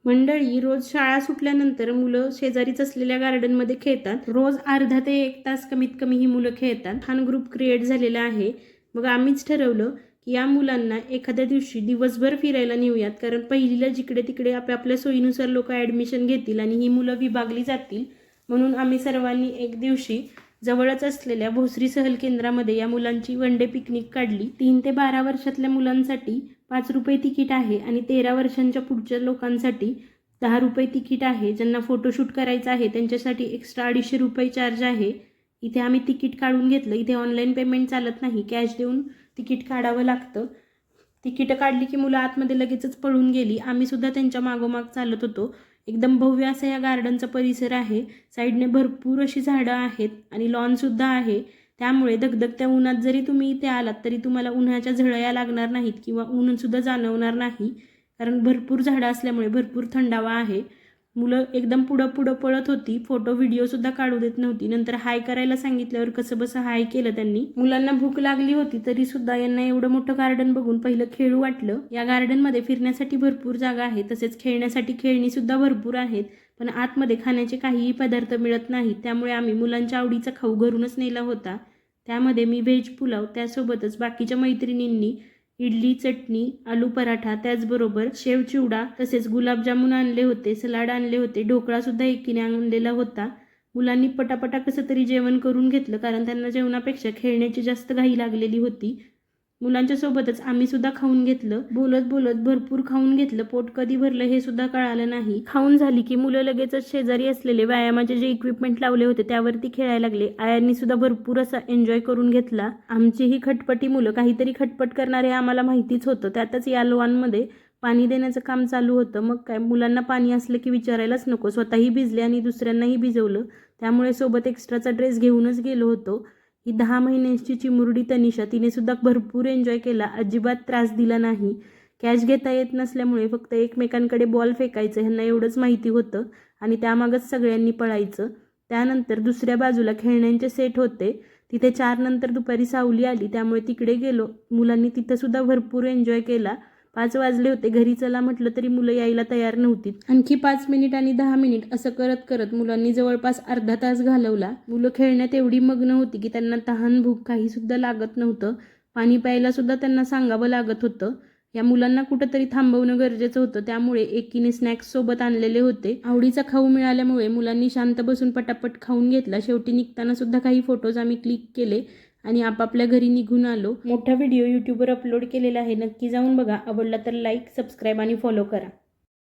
मंडळी, रोज शाळा सुटल्यानंतर मुलं शेजारीच असलेल्या गार्डनमध्ये खेळतात. रोज अर्धा ते 1 तास कमीत कमी ही मुलं खेळतात. छान ग्रुप क्रिएट झालेला आहे. मग आम्हीच ठरवलं की या मुलांना एखाद्या दिवशी दिवसभर फिरायला नेऊयात, कारण पहिलीला जिकडे तिकडे आपापल्या सोयीनुसार लोक ॲडमिशन घेतील आणि ही मुलं विभागली जातील. म्हणून आम्ही सर्वांनी एक दिवशी जवळच असलेल्या भोसरी सहल केंद्रामध्ये या मुलांची वन डे पिकनिक काढली. 3 ते 12 वर्षातल्या मुलांसाठी 5 रुपये तिकीट आहे आणि 13 वर्षांच्या पुढच्या लोकांसाठी 10 रुपये तिकीट आहे. ज्यांना फोटोशूट करायचं आहे त्यांच्यासाठी एक्स्ट्रा 250 रुपये चार्ज आहे. इथे आम्ही तिकीट काढून घेतलं. इथे ऑनलाईन पेमेंट चालत नाही, कॅश देऊन तिकीट काढावं लागतं. तिकीटं काढली की मुलं आतमध्ये लगेचच पळून गेली. आम्ही सुद्धा त्यांच्या मागोमाग चालत होतो. एकदम भव्य असा या गार्डनचा परिसर आहे. साईडने भरपूर अशी झाडं आहेत आणि लॉनसुद्धा आहे. त्यामुळे दगदगत्या उन्हात जरी तुम्ही इथे आलात तरी तुम्हाला उन्हाच्या झळया लागणार नाहीत किंवा ऊनसुद्धा जाणवणार नाही, कारण भरपूर झाडं असल्यामुळे भरपूर थंडावा आहे. मुलं एकदम पुढं पळत होती. फोटो व्हिडिओसुद्धा काढू देत नव्हती. नंतर हाय करायला सांगितल्यावर कसं बसं हाय केलं त्यांनी. मुलांना भूक लागली होती तरीसुद्धा यांना एवढं मोठं गार्डन बघून पहिलं खेळू वाटलं. या गार्डनमध्ये फिरण्यासाठी भरपूर जागा आहे, तसेच खेळण्यासाठी खेळणीसुद्धा भरपूर आहेत. पण आतमध्ये खाण्याचे काहीही पदार्थ मिळत नाहीत. त्यामुळे आम्ही मुलांच्या आवडीचा खाऊ घरूनच नेला होता. त्यामध्ये मी व्हेज पुलाव, त्यासोबतच बाकीच्या मैत्रिणींनी इडली, चटणी, आलू पराठा, त्याचबरोबर शेव चिवडा, तसेच गुलाबजामुन आणले होते, सलाड आणले होते, ढोकळासुद्धा एकीने आणलेला होता. मुलांनी पटापटा कसं तरी जेवण करून घेतलं, कारण त्यांना जेवणापेक्षा खेळण्याची जास्त घाई लागलेली होती. मुलांच्या सोबतच आम्ही सुद्धा खाऊन घेतलं. बोलत बोलत भरपूर खाऊन घेतलं. पोट कधी भरलं हे सुद्धा कळालं नाही. खाऊन झाली की मुलं लगेचच शेजारी असलेले व्यायामाचे जे इक्विपमेंट लावले होते त्यावरती खेळायला लागले. आयांनी सुद्धा भरपूर असा एन्जॉय करून घेतला. आमची ही खटपटी मुलं काहीतरी खटपट करणारे आम्हाला माहितीच होतं. त्यातच या लॉनमध्ये पाणी देण्याचं काम चालू होतं. मग काय, मुलांना पाणी असलं की विचारायलाच नको. स्वतःही भिजले आणि दुसऱ्यांनाही भिजवलं. त्यामुळे सोबत एक्स्ट्राचा ड्रेस घेऊनच गेलो होतो. ही 10 महिन्यांची चिमुरडी तनिषा, तिने सुद्धा भरपूर एन्जॉय केला. अजिबात त्रास दिला नाही. कॅच घेता येत नसल्यामुळे फक्त एकमेकांकडे बॉल फेकायचं ह्यांना एवढंच माहिती होतं आणि त्यामागच सगळ्यांनी पळायचं. त्यानंतर दुसऱ्या बाजूला खेळण्यांचे सेट होते. तिथे 4 नंतर दुपारी सावली आली, त्यामुळे तिकडे गेलो. मुलांनी तिथंसुद्धा भरपूर एन्जॉय केला. 5 वाजले होते. घरी चला म्हटलं तरी मुलं यायला तयार नव्हती. आणखी 5 मिनिट आणि 10 मिनिट असं करत करत मुलांनी जवळपास अर्धा तास घालवला. मुलं खेळण्यात एवढी मग्न होती की त्यांना तहान भूक काही सुद्धा लागत नव्हतं. पाणी प्यायला सुद्धा त्यांना सांगावं लागत होतं. या मुलांना कुठंतरी थांबवणं गरजेचं होतं. त्यामुळे एकीने स्नॅक्स सोबत आणलेले होते. आवडीचा खाऊ मिळाल्यामुळे मुलांनी शांत बसून पटापट खाऊन घेतला. शेवटी निघताना सुद्धा काही फोटोज आम्ही क्लिक केले आणि आपापल्या घरी निघून आलो. मोठा व्हिडिओ यूट्यूबवर अपलोड केलेला आहे, नक्की जाऊन बघा. आवडला तर लाईक, सबस्क्राईब आणि फॉलो करा.